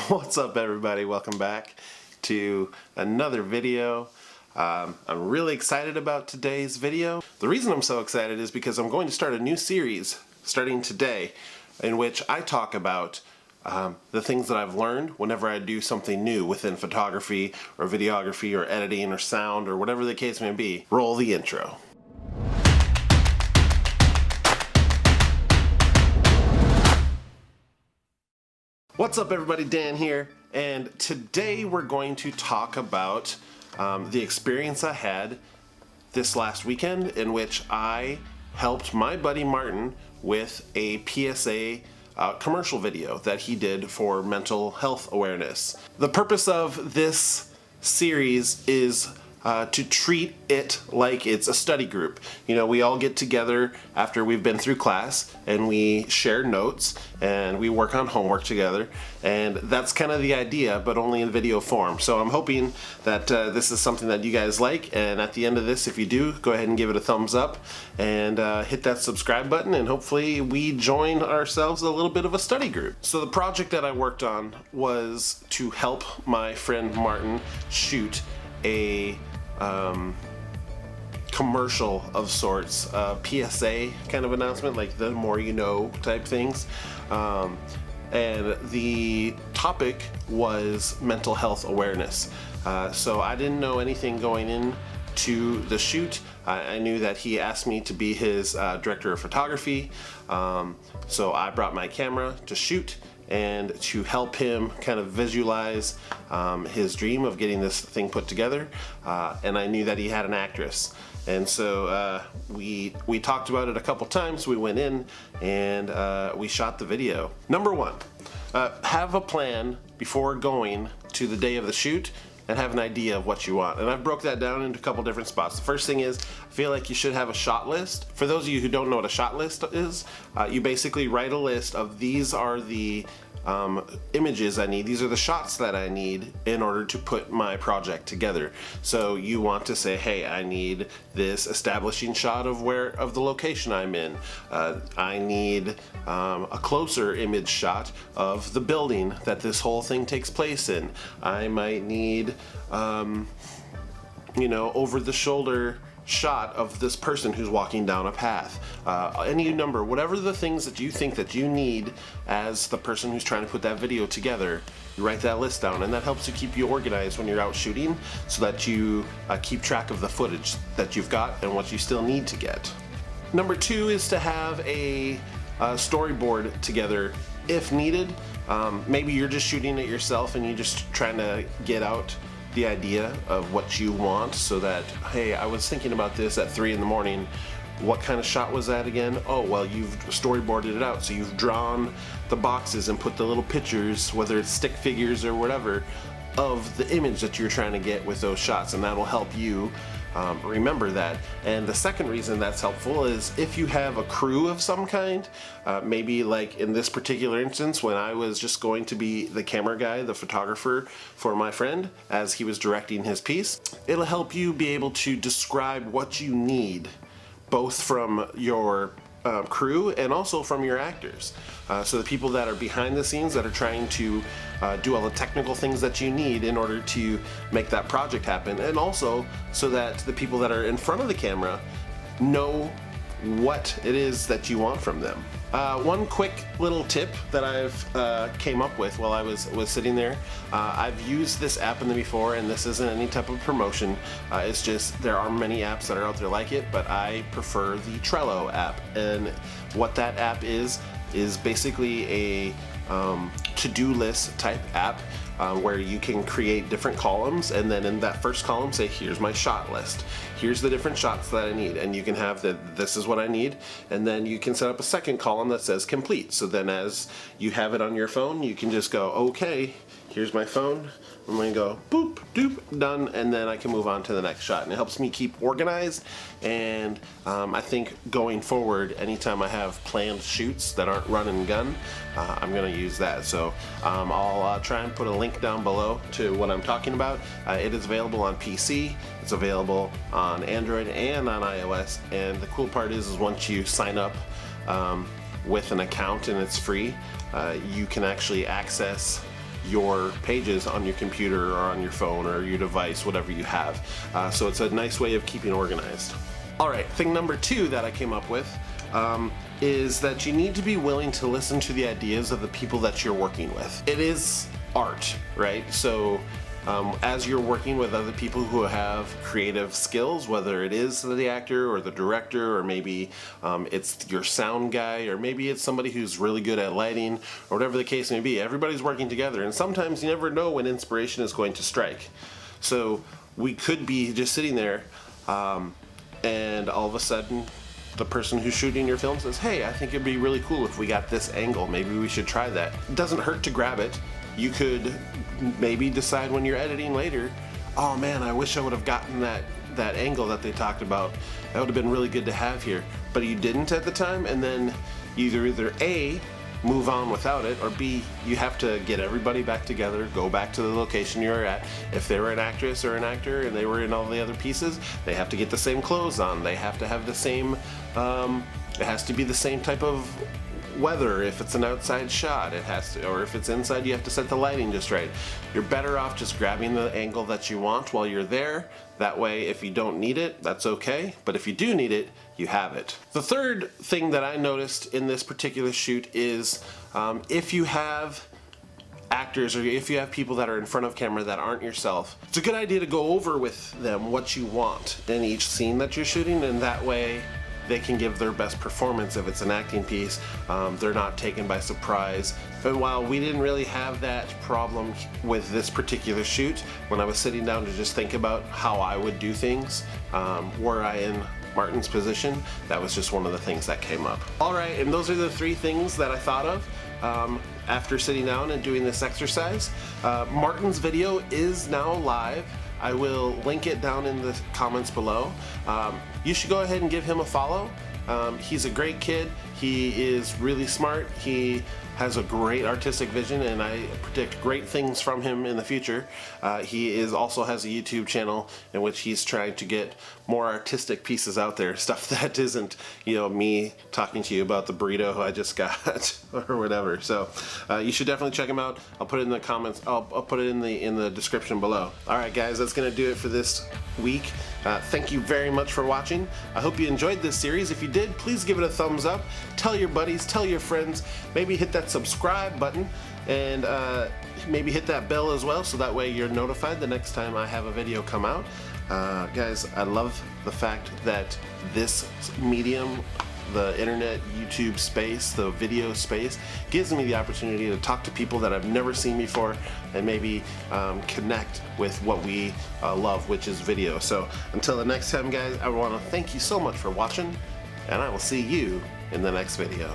What's up, everybody? Welcome back to another video. I'm really excited about today's video. The reason I'm so excited is because I'm going to start a new series starting today in which I talk about the things that I've learned whenever I do something new within photography or videography or editing or sound or whatever the case may be. Roll the intro. What's up, everybody? Dan here, and today we're going to talk about the experience I had this last weekend in which I helped my buddy Martin with a PSA commercial video that he did for mental health awareness. The purpose of this series is to treat it like it's a study group. You know, we all get together after we've been through class and we share notes and we work on homework together, and that's kind of the idea, but only in video form. So I'm hoping that this is something that you guys like, and at the end of this, if you do, go ahead and give it a thumbs up and hit that subscribe button, and hopefully we join ourselves a little bit of a study group. So the project that I worked on was to help my friend Martin shoot a commercial of sorts, PSA kind of announcement, like the more you know type things. And the topic was mental health awareness. So I didn't know anything going into the shoot. I knew that he asked me to be his director of photography. So I brought my camera to shoot and to help him kind of visualize his dream of getting this thing put together. And I knew that he had an actress. And so we talked about it a couple times. We went in and we shot the video. Number one, have a plan before going to the day of the shoot and have an idea of what you want. And I broke that down into a couple different spots. The first thing is, I feel like you should have a shot list. For those of you who don't know what a shot list is, you basically write a list of these are the images I need, these are the shots that I need in order to put my project together. So you want to say, hey, I need this establishing shot of the location I'm in. I need a closer image shot of the building that this whole thing takes place in. I might need you know, over the shoulder shot of this person who's walking down a path. Any number, whatever the things that you think that you need as the person who's trying to put that video together, you write that list down, and that helps you keep you organized when you're out shooting, so that you keep track of the footage that you've got and what you still need to get. Number two is to have a storyboard together if needed. Maybe you're just shooting it yourself and you're just trying to get out the idea of what you want, so that, hey, I was thinking about this at 3 in the morning. What kind of shot was that again? Oh, well, you've storyboarded it out. So you've drawn the boxes and put the little pictures, whether it's stick figures or whatever, of the image that you're trying to get with those shots, and that'll help you remember that. And the second reason that's helpful is if you have a crew of some kind, maybe like in this particular instance when I was just going to be the camera guy, the photographer for my friend as he was directing his piece, it'll help you be able to describe what you need both from your crew and also from your actors. So the people that are behind the scenes that are trying to do all the technical things that you need in order to make that project happen, and also so that the people that are in front of the camera know what it is that you want from them. One quick little tip that I've came up with while I was sitting there, I've used this app in the before, and this isn't any type of promotion, it's just there are many apps that are out there like it, but I prefer the Trello app. And what that app is basically a to-do list type app where you can create different columns, and then in that first column say, here's my shot list, here's the different shots that I need, and you can have that this is what I need, and then you can set up a second column that says complete. So then as you have it on your phone, you can just go, okay, here's my phone, I'm going to go boop, doop, done, and then I can move on to the next shot. And it helps me keep organized, and I think going forward, anytime I have planned shoots that aren't run and gun, I'm going to use that. So I'll try and put a link down below to what I'm talking about. It is available on PC, it's available on Android and on iOS, and the cool part is once you sign up with an account and it's free, you can actually access your pages on your computer or on your phone or your device, whatever you have. So it's a nice way of keeping organized. All right, thing number 2 that I came up with is that you need to be willing to listen to the ideas of the people that you're working with. It is art, right? So as you're working with other people who have creative skills, whether it is the actor or the director, or maybe it's your sound guy, or maybe it's somebody who's really good at lighting, or whatever the case may be, everybody's working together, and sometimes you never know when inspiration is going to strike. So we could be just sitting there and all of a sudden the person who's shooting your film says, hey, I think it'd be really cool if we got this angle, maybe we should try that. It doesn't hurt to grab it. You could maybe decide when you're editing later, oh man, I wish I would have gotten that angle that they talked about. That would have been really good to have here. But you didn't at the time, and then you either A, move on without it, or B, you have to get everybody back together, go back to the location you were at. If they were an actress or an actor and they were in all the other pieces, they have to get the same clothes on. They have to have the same, it has to be the same type of weather. If it's an outside shot, it has to, or if it's inside, you have to set the lighting just right. You're better off just grabbing the angle that you want while you're there. That way, if you don't need it, that's okay. But if you do need it, you have it. The third thing that I noticed in this particular shoot is if you have actors, or if you have people that are in front of camera that aren't yourself, it's a good idea to go over with them what you want in each scene that you're shooting, and that way they can give their best performance. If it's an acting piece, they're not taken by surprise. And while we didn't really have that problem with this particular shoot, when I was sitting down to just think about how I would do things, were I in Martin's position, that was just one of the things that came up. All right, and those are the 3 things that I thought of after sitting down and doing this exercise. Martin's video is now live. I will link it down in the comments below. You should go ahead and give him a follow. He's a great kid. He is really smart. He has a great artistic vision, and I predict great things from him in the future. He also has a YouTube channel in which he's trying to get more artistic pieces out there, stuff that isn't, you know, me talking to you about the burrito I just got or whatever. So you should definitely check him out. I'll put it in the comments. I'll put it in the description below. All right, guys, that's gonna do it for this week. Thank you very much for watching. I hope you enjoyed this series. If you did, please give it a thumbs up. Tell your buddies, tell your friends. Maybe hit that subscribe button, and maybe hit that bell as well, so that way you're notified the next time I have a video come out. Guys, I love the fact that this medium, the internet, YouTube space, the video space, gives me the opportunity to talk to people that I've never seen before, and maybe connect with what we love, which is video. So until the next time, guys, I want to thank you so much for watching, and I will see you in the next video.